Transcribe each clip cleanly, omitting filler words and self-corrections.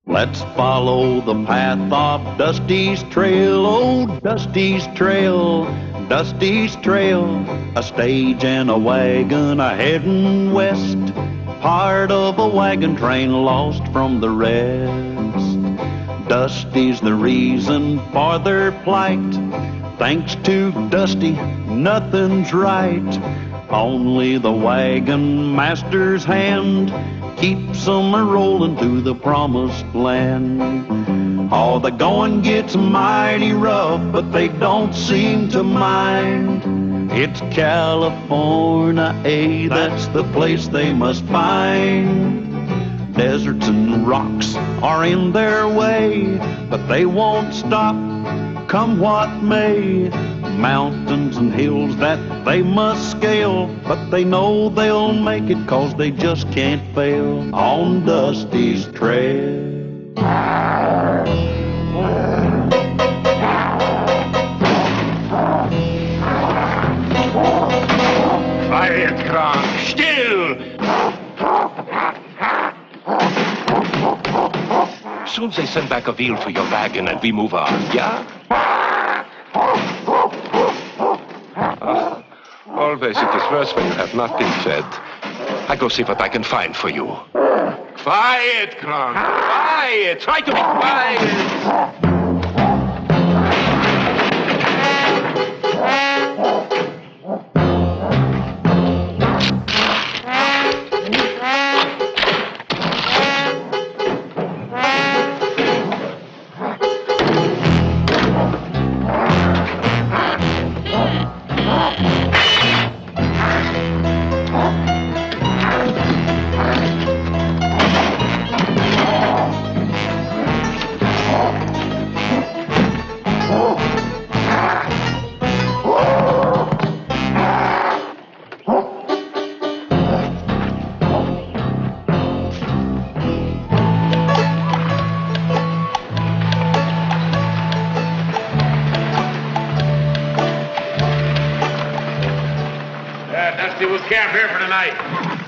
Let's follow the path of Dusty's trail, oh, Dusty's trail, Dusty's trail. A stage and a wagon a-heading west, part of a wagon train lost from the rest. Dusty's the reason for their plight. Thanks to Dusty, nothing's right. Only the wagon master's hand keeps them a-rolling to the promised land. Oh, the going gets mighty rough, but they don't seem to mind. It's California, that's the place they must find. Deserts and rocks are in their way, but they won't stop, come what may. Mountains and hills that they must scale, but they know they'll make it 'cause they just can't fail on Dusty's trail. Quiet, Kronk. Still! Soon they send back a wheel for your wagon and we move on, yeah? Always it is worse when you have not been fed. I go see what I can find for you. Quiet, Kronk. Quiet. Try to be quiet.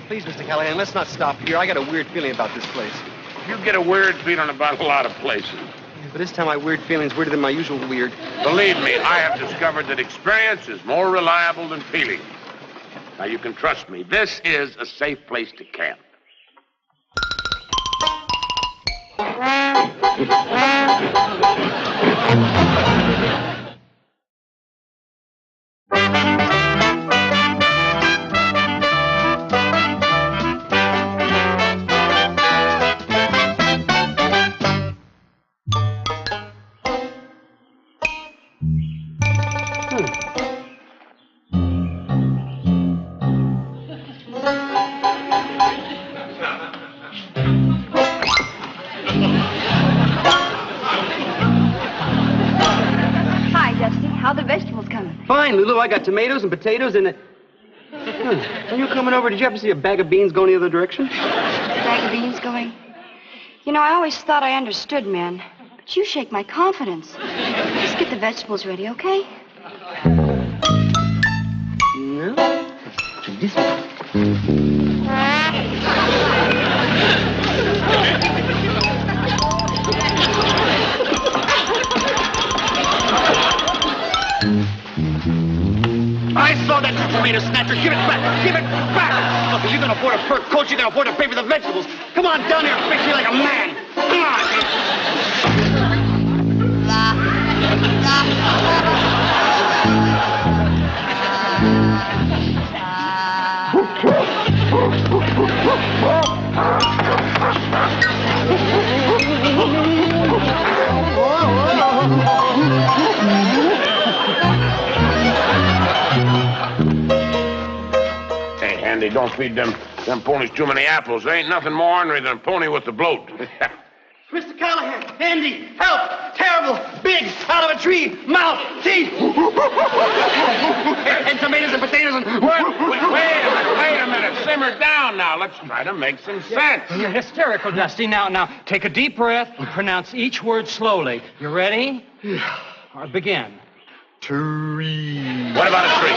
Please, Mr. Callahan, let's not stop here. I got a weird feeling about this place. You get a weird feeling about a lot of places. But this time my weird feeling's weirder than my usual weird. Believe me, I have discovered that experience is more reliable than feeling. Now, you can trust me. This is a safe place to camp. Fine, Lulu. I got tomatoes and potatoes and... When you coming over, did you happen to see a bag of beans going the other direction? A bag of beans going? You know, I always thought I understood men, but you shake my confidence. Just get the vegetables ready, okay? No. This one. I saw that tomato snatcher. Give it back. Give it back. Look, if you can afford a fur coat, you can afford to pay for the vegetables. Come on down here and fix me like a man. Come on. Andy, don't feed them ponies too many apples. There ain't nothing more ornery than a pony with the bloat. Mr. Callahan, Andy, help! Terrible, big, out of a tree, mouth, teeth, and tomatoes and potatoes and... Wait a minute. Simmer down now. Let's try to make some sense. You're hysterical, Dusty. Now, take a deep breath and pronounce each word slowly. You ready? Begin. Tree. What about a tree?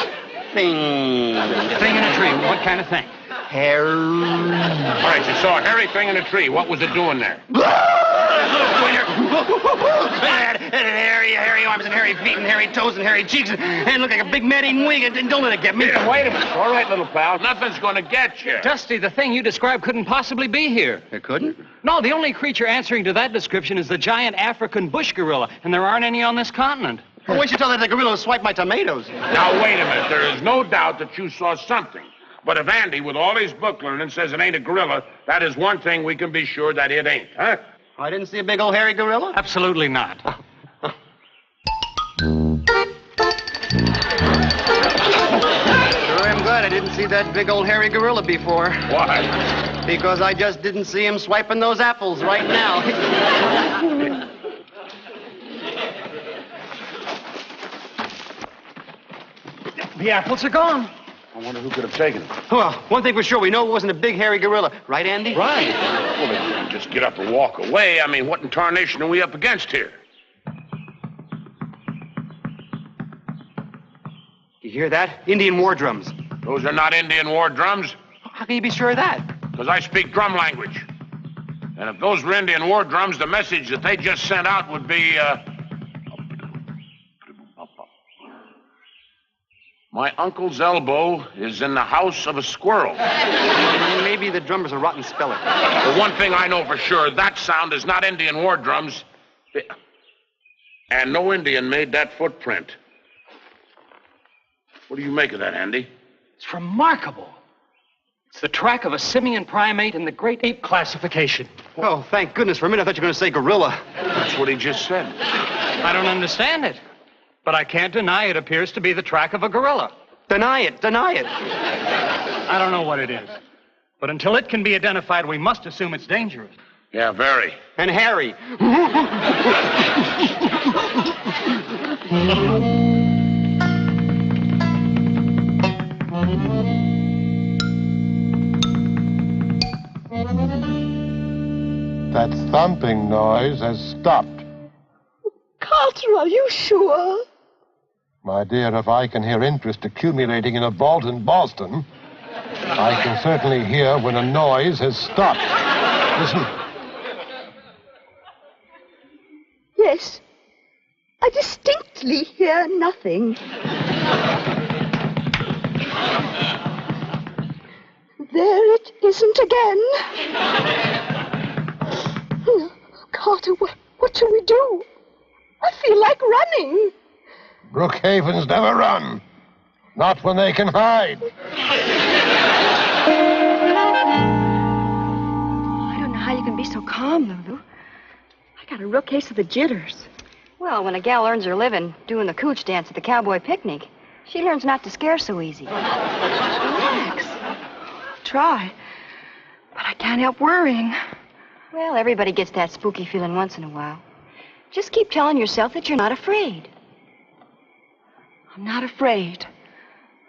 Thing. Thing in a tree. What kind of thing? Hairy. All right, you saw a hairy thing in a tree. What was it doing there? Hairy arms and hairy feet and hairy toes and hairy cheeks and look like a big man-eating wing. And don't let it get me. Here, wait a minute. All right, little pal. Nothing's going to get you. Dusty, the thing you described couldn't possibly be here. It couldn't? No, the only creature answering to that description is the giant African bush gorilla, and there aren't any on this continent. Well, wait till you tell that the gorilla swipe my tomatoes. Now, wait a minute. There is no doubt that you saw something. But if Andy, with all his book learning, says it ain't a gorilla, that is one thing we can be sure that it ain't, huh? I didn't see a big old hairy gorilla? Absolutely not. Sure, I'm glad I didn't see that big old hairy gorilla before. Why? Because I just didn't see him swiping those apples right now. The apples are gone. I wonder who could have taken it. Well, one thing for sure, we know it wasn't a big hairy gorilla. Right, Andy? Right. Well, they couldn't just get up and walk away. I mean, what in tarnation are we up against here? You hear that? Indian war drums. Those are not Indian war drums, How can you be sure of that? because I speak drum language. And if those were Indian war drums, the message that they just sent out would be, my uncle's elbow is in the house of a squirrel. Maybe the drummer's a rotten speller. The one thing I know for sure, that sound is not Indian war drums. And no Indian made that footprint. What do you make of that, Andy? It's remarkable. It's the track of a simian primate in the great ape classification. Oh, thank goodness. For a minute, I thought you were going to say gorilla. That's what he just said. I don't understand it. But I can't deny it appears to be the track of a gorilla. Deny it. Deny it. I don't know what it is. But until it can be identified, we must assume it's dangerous. Yeah, very. And hairy. That thumping noise has stopped. Carter, are you sure? My dear, if I can hear interest accumulating in a vault in Boston, I can certainly hear when a noise has stopped. Listen. Yes. I distinctly hear nothing. There it isn't again. Carter, what shall we do? I feel like running. Brookhaven's never run. Not when they can hide. I don't know how you can be so calm, Lulu. I got a real case of the jitters. Well, when a gal earns her living doing the cooch dance at the cowboy picnic, she learns not to scare so easy. Relax. Try. But I can't help worrying. Well, everybody gets that spooky feeling once in a while. Just keep telling yourself that you're not afraid. I'm not afraid.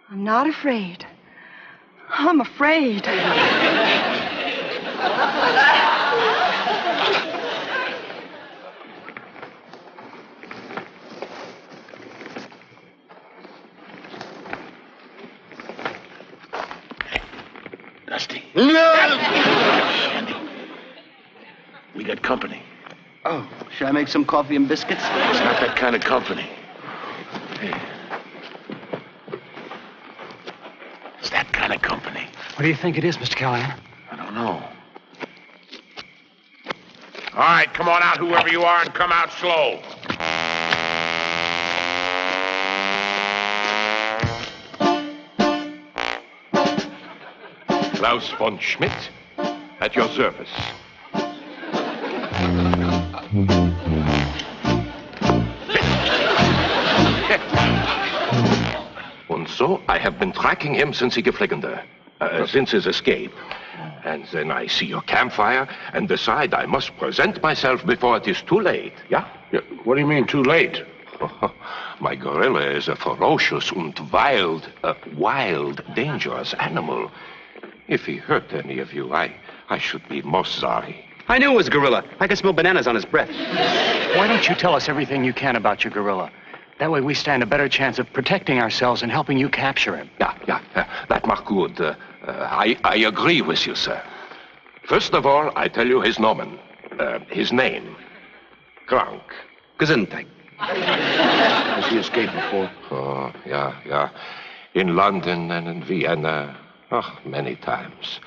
I'm not afraid. I'm afraid. Dusty. Andy. We got company. Oh, should I make some coffee and biscuits? It's not that kind of company. Hey. It's that kind of company. What do you think it is, Mr. Callahan? I don't know. All right, come on out, whoever you are, and come out slow. Klaus von Schmidt, at your service. And so I have been tracking him since he geflogen there, since his escape. And then I see your campfire and decide I must present myself before it is too late, yeah? What do you mean, too late? My gorilla is a ferocious and wild, dangerous animal. If he hurt any of you, I should be most sorry. I knew it was a gorilla. I could smell bananas on his breath. Why don't you tell us everything you can about your gorilla? That way we stand a better chance of protecting ourselves and helping you capture him. Yeah, that mark good. I agree with you, sir. First of all, I tell you his nomen, his name. Gronk. Gesundheit. Has he escaped before? Oh, yeah. In London and in Vienna. Oh, many times.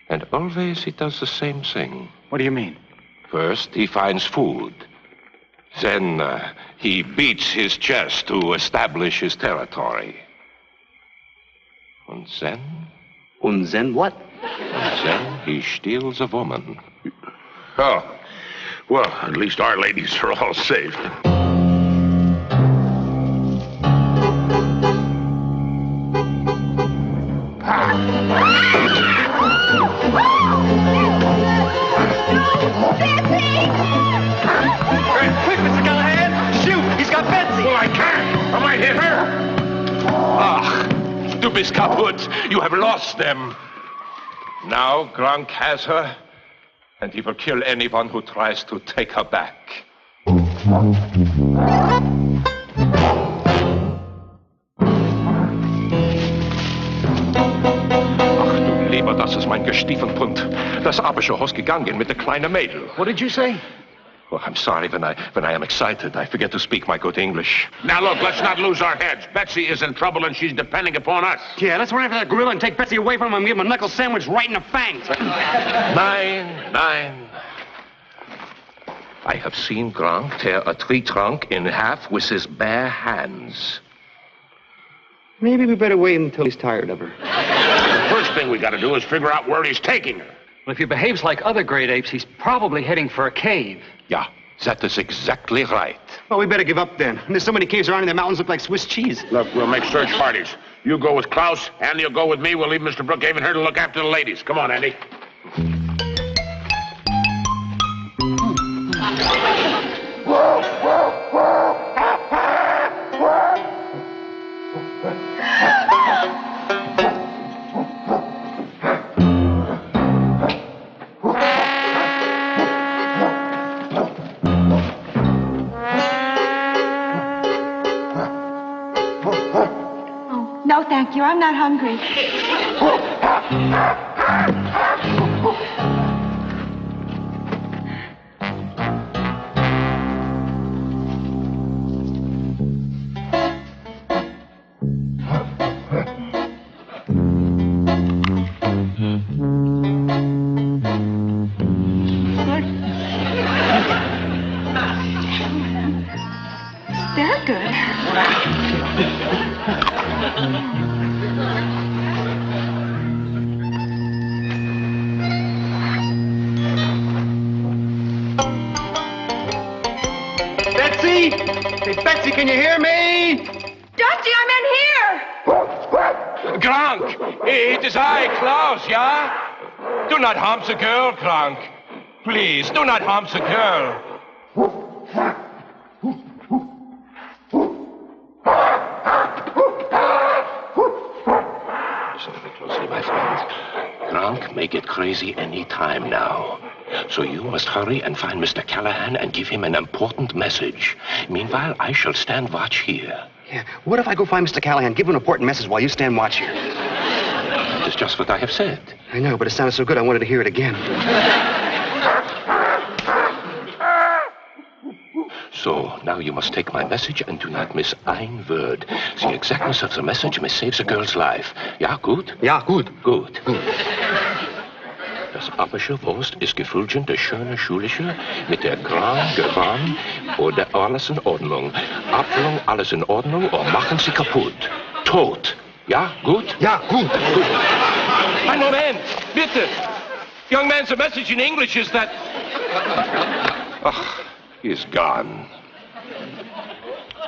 And always he does the same thing. What do you mean? First, he finds food. Then he beats his chest to establish his territory. And then? Und then what? Then he steals a woman. Oh. Well, at least our ladies are all safe. Quick, Mr. Callahan! Shoot! He's got Betsy! Well, I can't. I might hit her. Ach, du bist kaputt. You have lost them. Now Gronk has her, and he will kill anyone who tries to take her back. Ach du lieber, das ist mein Gestiefenhund. Das Abische Haus gegangen mit der kleinen Mädel. What did you say? Oh, I'm sorry. When I am excited, I forget to speak my good English. Now, look, let's not lose our heads. Betsy is in trouble, and she's depending upon us. Yeah, let's run after that gorilla and take Betsy away from him and give him a knuckle sandwich right in the fangs. Nein. I have seen Gronk tear a tree trunk in half with his bare hands. Maybe we better wait until he's tired of her. The first thing we got to do is figure out where he's taking her. Well, if he behaves like other great apes, he's probably heading for a cave. Yeah, that is exactly right. Well, we better give up then. There's so many caves around in the mountains look like Swiss cheese. Look, we'll make search parties. You go with Klaus, Andy will go with me. We'll leave Mr. Brookhaven here to look after the ladies. Come on, Andy. No, thank you. I'm not hungry. They're good. Betsy! Hey, Betsy, can you hear me? Dusty, I'm in here! Gronk, it is I, Klaus, yeah? Do not harm the girl, Gronk. Please, do not harm the girl. Listen to me closely, my friend. Gronk may get crazy any time now. So you must hurry and find Mr. Callahan and give him an important message. Meanwhile, I shall stand watch here. Yeah, what if I go find Mr. Callahan, give him an important message while you stand watch here? That is just what I have said. I know, but it sounded so good I wanted to hear it again. So, now you must take my message and do not miss ein word. The exactness of the message may save the girl's life. Ja, gut? Ja, gut. Gut. Das Abische Wurst ist gefüllt der schöne Schulische mit der Gran Gewann oder alles in Ordnung. Abfüllung, alles in Ordnung oder machen Sie kaputt. Tot. Ja, gut? Ja, gut. Ein Moment, bitte. Young man, the message in English is that... Ach, he's gone.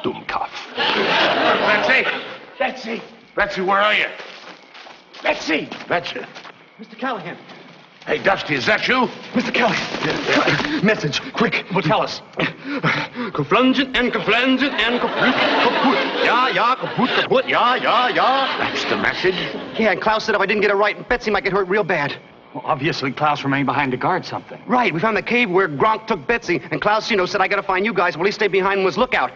Dummkopf. Betsy! Betsy, where are you? Betsy! Mr. Callahan. Hey, Dusty, is that you? Mr. Callahan. Message, quick. Well, tell us. Geflungen and geflungen and kaput. Ja, kaput, ja. That's the message? Yeah, and Klaus said if I didn't get it right, Betsy might get hurt real bad. Well, obviously, Klaus remained behind to guard something. Right, we found the cave where Gronk took Betsy, and Klaus, said I gotta find you guys while he stayed behind and was lookout.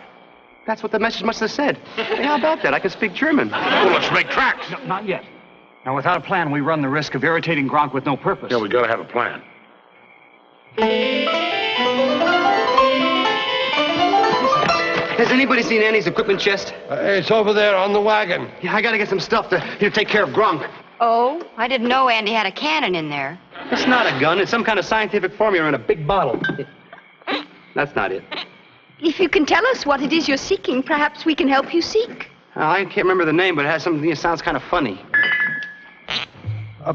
That's what the message must have said. Hey, how about that? I can speak German. Well, let's make tracks. No, not yet. Now, without a plan, we run the risk of irritating Gronk with no purpose. Yeah, we gotta have a plan. Has anybody seen Annie's equipment chest? It's over there on the wagon. Yeah, I gotta get some stuff to take care of Gronk. Oh, I didn't know Andy had a cannon in there. It's not a gun. It's some kind of scientific formula in a big bottle. That's not it. If you can tell us what it is you're seeking, perhaps we can help you seek. I can't remember the name, but it has something that sounds kind of funny.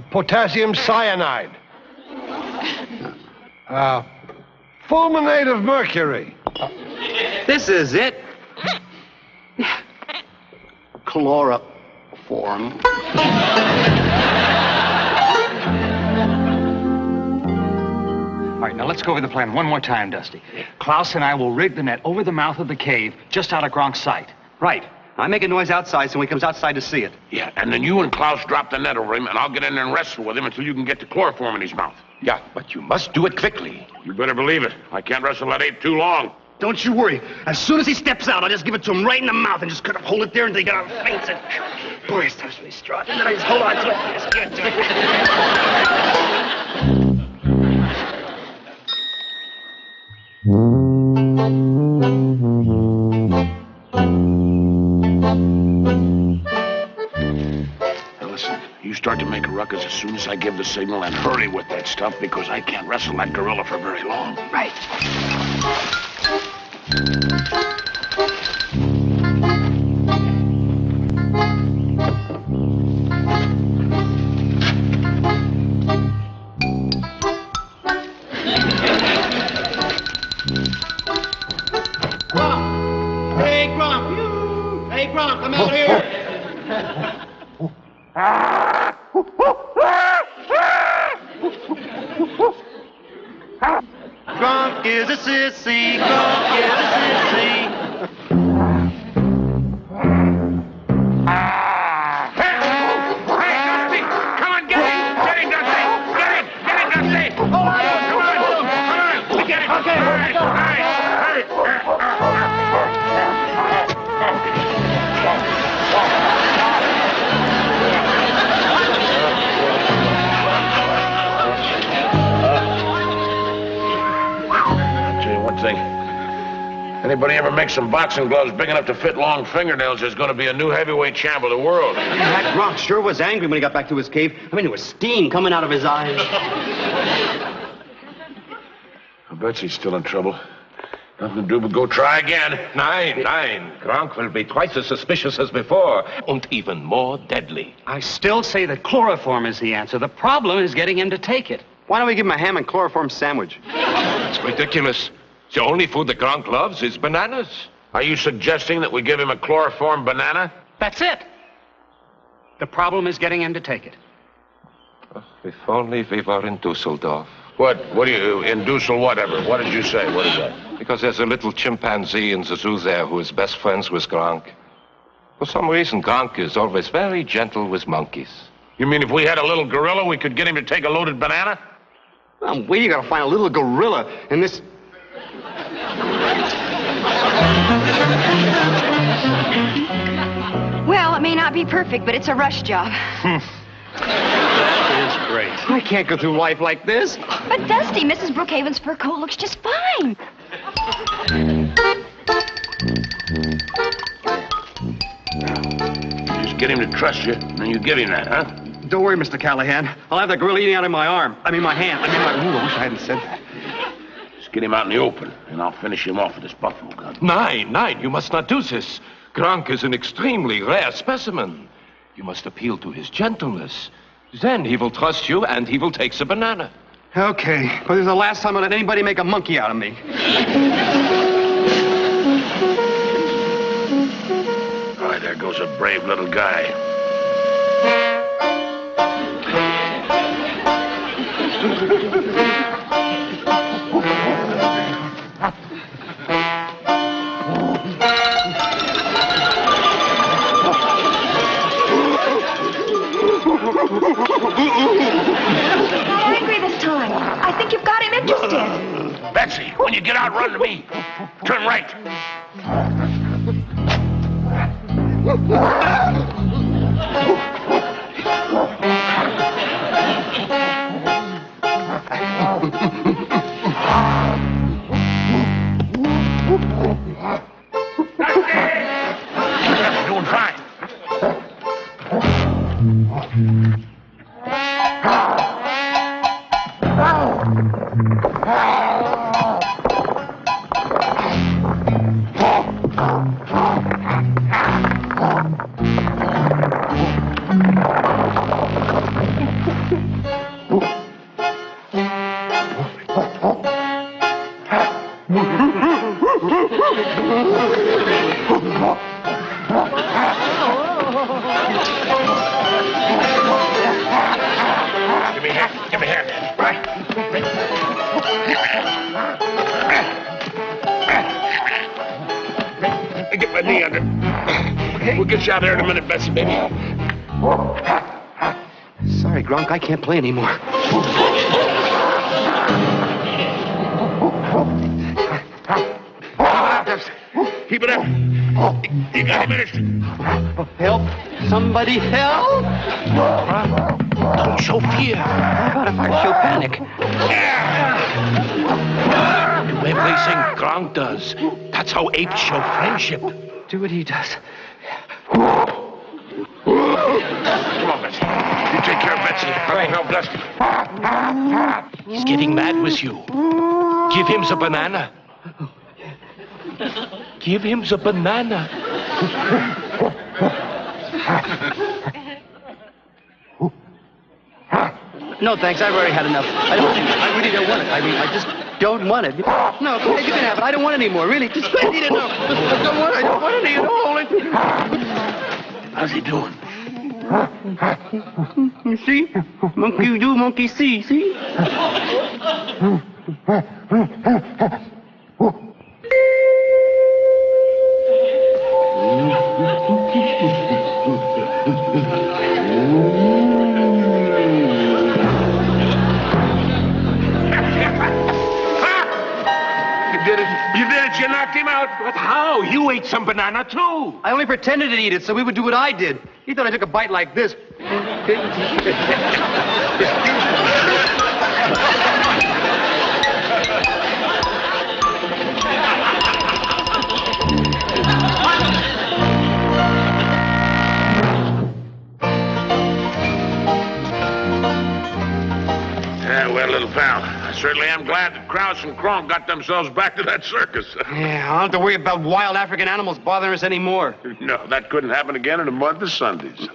Potassium cyanide. Fulminate of mercury. This is it. Chloroform. All right, now let's go over the plan one more time, Dusty. Klaus and I will rig the net over the mouth of the cave, just out of Gronk's sight. Right. I make a noise outside so when he comes outside to see it. Yeah, and then you and Klaus drop the net over him, and I'll get in there and wrestle with him until you can get the chloroform in his mouth. Yeah, but you must do it quickly. You better believe it. I can't wrestle that ape too long. Don't you worry. As soon as he steps out, I'll just give it to him right in the mouth and just kind of hold it there until he got on faints. And boy, it starts really strong. And then I just hold on to it and just give it to Now listen, you start to make a ruckus as soon as I give the signal, and hurry with that stuff because I can't wrestle that gorilla for very long. Right. Hey, Gronk! Hey, Gronk, come out here! Gronk is a sissy, Gronk is a sissy. Hey, Dusty! Come on, get him! Get him, Dusty! Get him, Dusty! Come on! Get him! Okay, all right. I'll tell you one thing. Anybody ever make some boxing gloves big enough to fit long fingernails is going to be a new heavyweight champ of the world. That Gronk sure was angry when he got back to his cave. I mean, there was steam coming out of his eyes. I bet she's still in trouble. Nothing to do but go try again. Nein. Gronk will be twice as suspicious as before, and even more deadly. I still say that chloroform is the answer. The problem is getting him to take it. Why don't we give him a ham and chloroform sandwich? It's ridiculous. The only food that Gronk loves is bananas. Are you suggesting that we give him a chloroform banana? That's it. The problem is getting him to take it. If only we were in Dusseldorf. What do you, in Dussel whatever? What did you say? What is that? Because there's a little chimpanzee in the zoo there who is best friends with Gronk. For some reason, Gronk is always very gentle with monkeys. You mean if we had a little gorilla, we could get him to take a loaded banana? Where you gotta find a little gorilla in this... Well, it may not be perfect, but it's a rush job. That is great. I can't go through life like this. But Dusty, Mrs. Brookhaven's fur coat looks just fine. Just get him to trust you, and then you give him that, huh? Don't worry, Mr. Callahan. I'll have the gorilla eating out of my arm. I mean, my hand. I wish I hadn't said that. Just get him out in the open, and I'll finish him off with this buffalo gun. Nein, you must not do this. Gronk is an extremely rare specimen. You must appeal to his gentleness. Then he will trust you, and he will take the banana. Okay, but this is the last time I'll let anybody make a monkey out of me. All right, there goes a brave little guy. Not angry this time. I think you've got him interested. Betsy, when you get out, run to me. Turn right. Give me here. Right. Get my knee under. We'll get you out there in a minute, Bessie, baby. Sorry, Gronk, I can't play anymore. Keep it up. You got a minute. Help. Somebody help. Don't show fear. How about if I show panic? Do everything Gronk does. That's how apes show friendship. Do what he does. Come on, Betsy. You take care of Betsy. I'll help Dusty. He's getting mad with you. Give him the banana. Give him the banana. No, thanks. I've already had enough. I really don't want it. I just don't want it. No, go ahead. You can have it. I don't want it anymore. Really. Just go ahead. No. I don't want it. I don't want it anymore. How's he doing? You see? Monkey do, monkey see. See? You did it. You knocked him out. But how? You ate some banana, too. I only pretended to eat it so we would do what I did. He thought I took a bite like this. Yeah, well, little pal, I certainly am glad that Krause and Kronk got themselves back to that circus. Yeah, I don't have to worry about wild African animals bothering us anymore. No, that couldn't happen again in a month of Sundays. You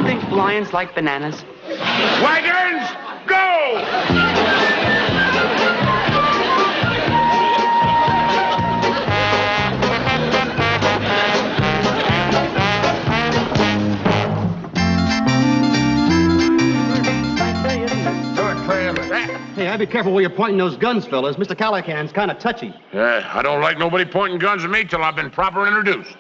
think lions like bananas? Wagons, go! Hey, I'd be careful where you're pointing those guns, fellas. Mr. Callahan's kind of touchy. Yeah, I don't like nobody pointing guns at me till I've been proper introduced.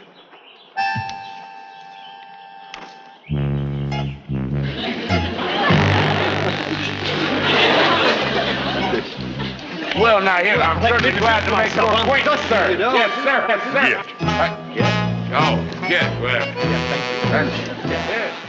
Well, now, here, I'm certainly glad to make your acquaintance, sir. Yes, sir. Yes, sir. Yeah. Oh, yes, well. Yeah, thank you. Yes.